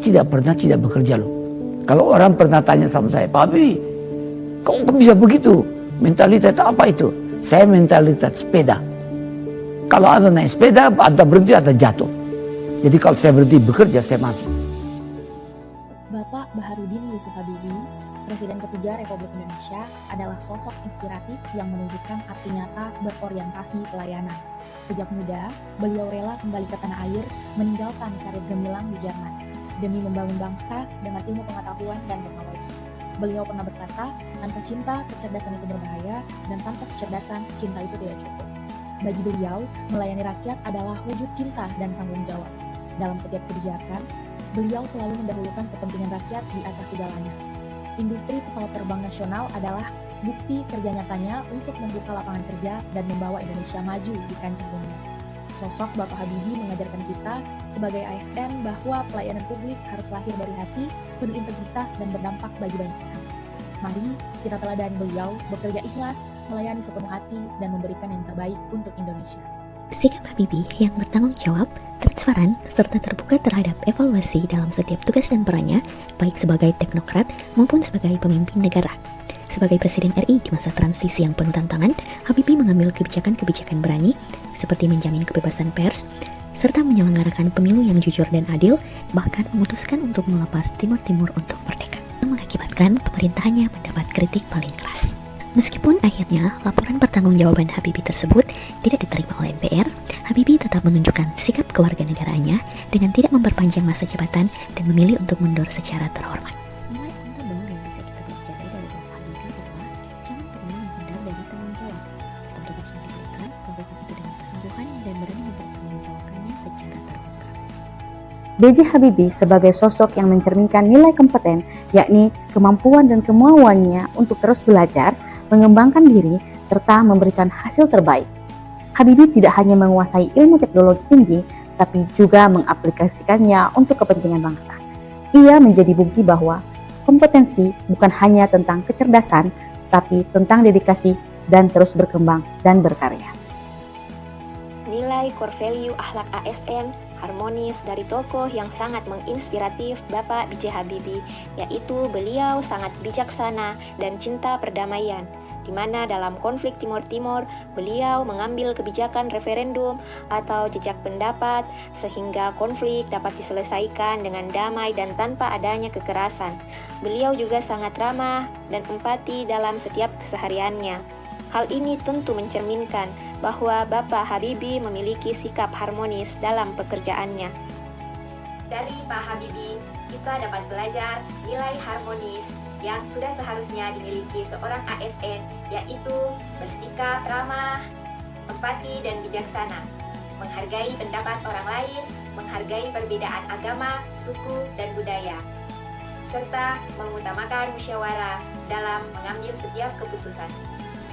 tidak pernah tidak bekerja loh. Kalau orang pernah tanya sama saya, Pak Habibie, kok bisa begitu? Mentalitas apa itu? Saya mentalitas sepeda. Kalau Anda naik sepeda, Anda berhenti, Anda jatuh. Jadi kalau saya berhenti bekerja, saya masuk. Bapak Baharudin Yusuf Habibie, Presiden ketiga Republik Indonesia, adalah sosok inspiratif yang menunjukkan arti nyata berorientasi pelayanan. Sejak muda, beliau rela kembali ke tanah air, meninggalkan karir gemilang di Jerman, demi membangun bangsa dengan ilmu pengetahuan dan teknologi. Beliau pernah berkata, tanpa cinta, kecerdasan itu berbahaya, dan tanpa kecerdasan, cinta itu tidak cukup. Bagi beliau, melayani rakyat adalah wujud cinta dan tanggung jawab. Dalam setiap kebijakan, beliau selalu mendahulukan kepentingan rakyat di atas segalanya. Industri pesawat terbang nasional adalah bukti kerja nyatanya untuk membuka lapangan kerja dan membawa Indonesia maju di kancah dunia. Sosok Bapak Habibie mengajarkan kita sebagai ASN bahwa pelayanan publik harus lahir dari hati, penuh integritas, dan berdampak bagi banyak orang. Mari kita teladani beliau, bekerja ikhlas, melayani sepenuh hati, dan memberikan yang terbaik untuk Indonesia. Sikap Habibie yang bertanggung jawab, transparan, serta terbuka terhadap evaluasi dalam setiap tugas dan perannya, baik sebagai teknokrat maupun sebagai pemimpin negara. Sebagai Presiden RI di masa transisi yang penuh tantangan, Habibie mengambil kebijakan-kebijakan berani seperti menjamin kebebasan pers, serta menyelenggarakan pemilu yang jujur dan adil, bahkan memutuskan untuk melepas Timur Timur untuk merdeka, yang mengakibatkan pemerintahannya mendapat kritik paling keras. Meskipun akhirnya laporan pertanggungjawaban Habibie tersebut tidak diterima oleh MPR, Habibie tetap menunjukkan sikap kewarganegaraannya dengan tidak memperpanjang masa jabatan dan memilih untuk mundur secara terhormat. Nilai penting yang bisa kita pelajari dari Bapak Habibie adalah jangan pernah menghindar dari tanggung jawab. Pada tugas yang diberikan, lakukan itu dengan kesungguhan dan berani mempertanggungjawabkannya secara terbuka. B.J. Habibie sebagai sosok yang mencerminkan nilai kompeten, yakni kemampuan dan kemauannya untuk terus belajar, mengembangkan diri, serta memberikan hasil terbaik. Habibie tidak hanya menguasai ilmu teknologi tinggi, tapi juga mengaplikasikannya untuk kepentingan bangsa. Ia menjadi bukti bahwa kompetensi bukan hanya tentang kecerdasan, tapi tentang dedikasi dan terus berkembang dan berkarya. Nilai core value akhlak ASN harmonis dari tokoh yang sangat menginspiratif Bapak B.J. Habibie, yaitu beliau sangat bijaksana dan cinta perdamaian, di mana dalam konflik Timur Timur beliau mengambil kebijakan referendum atau jejak pendapat sehingga konflik dapat diselesaikan dengan damai dan tanpa adanya kekerasan. Beliau juga sangat ramah dan empati dalam setiap kesehariannya. Hal ini tentu mencerminkan bahwa Bapak Habibie memiliki sikap harmonis dalam pekerjaannya. Dari Pak Habibie, kita dapat belajar nilai harmonis yang sudah seharusnya dimiliki seorang ASN, yaitu bersikap ramah, empati, dan bijaksana, menghargai pendapat orang lain, menghargai perbedaan agama, suku, dan budaya, serta mengutamakan musyawarah dalam mengambil setiap keputusan.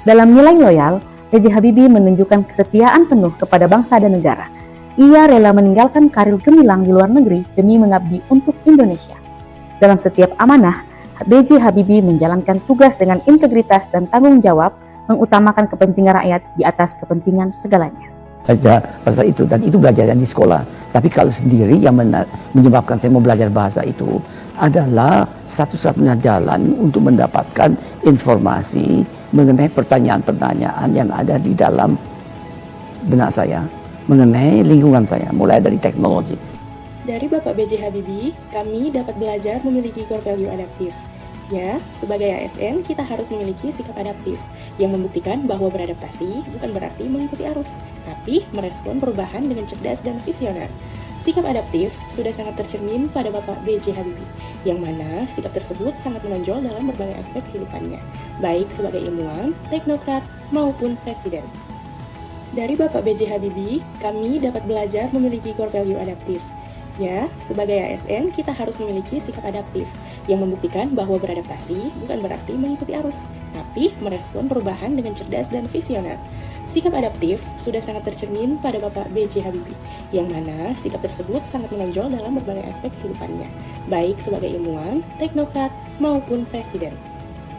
Dalam nilai loyal, B.J. Habibie menunjukkan kesetiaan penuh kepada bangsa dan negara. Ia rela meninggalkan karir gemilang di luar negeri demi mengabdi untuk Indonesia. Dalam setiap amanah, B.J. Habibie menjalankan tugas dengan integritas dan tanggung jawab, mengutamakan kepentingan rakyat di atas kepentingan segalanya. Bahasa itu, dan itu belajarnya di sekolah. Tapi kalau sendiri yang menyebabkan saya mau belajar bahasa itu adalah satu-satunya jalan untuk mendapatkan informasi mengenai pertanyaan-pertanyaan yang ada di dalam benak saya, mengenai lingkungan saya, mulai dari teknologi. Dari Bapak B.J. Habibie, kami dapat belajar memiliki core value adaptif. Ya, sebagai ASN, kita harus memiliki sikap adaptif, yang membuktikan bahwa beradaptasi bukan berarti mengikuti arus, tapi merespon perubahan dengan cerdas dan visioner. Sikap adaptif sudah sangat tercermin pada Bapak B.J. Habibie, yang mana sikap tersebut sangat menonjol dalam berbagai aspek kehidupannya, baik sebagai ilmuwan, teknokrat, maupun presiden. Dari Bapak B.J. Habibie, kami dapat belajar memiliki core value adaptif. Ya, sebagai ASN, kita harus memiliki sikap adaptif, yang membuktikan bahwa beradaptasi bukan berarti mengikuti arus, tapi merespon perubahan dengan cerdas dan visioner. Sikap adaptif sudah sangat tercermin pada Bapak B.J. Habibie, yang mana sikap tersebut sangat menonjol dalam berbagai aspek kehidupannya, baik sebagai ilmuwan, teknokrat, maupun presiden.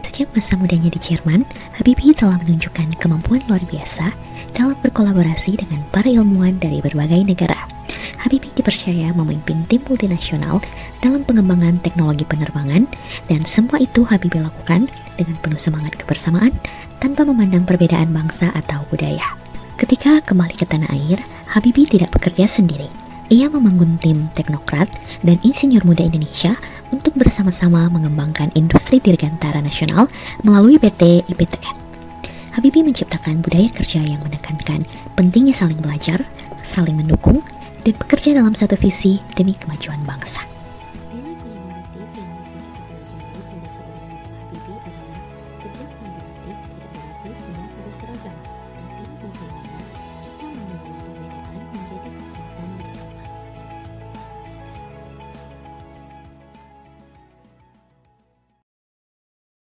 Sejak masa mudanya di Jerman, Habibie telah menunjukkan kemampuan luar biasa dalam berkolaborasi dengan para ilmuwan dari berbagai negara. Habibie dipercaya memimpin tim multinasional dalam pengembangan teknologi penerbangan, dan semua itu Habibie lakukan dengan penuh semangat kebersamaan tanpa memandang perbedaan bangsa atau budaya. Ketika kembali ke tanah air, Habibie tidak bekerja sendiri. Ia membangun tim teknokrat dan insinyur muda Indonesia untuk bersama-sama mengembangkan industri dirgantara nasional melalui PT IPTN. Habibie menciptakan budaya kerja yang menekankan pentingnya saling belajar, saling mendukung, dan bekerja dalam satu visi demi kemajuan bangsa.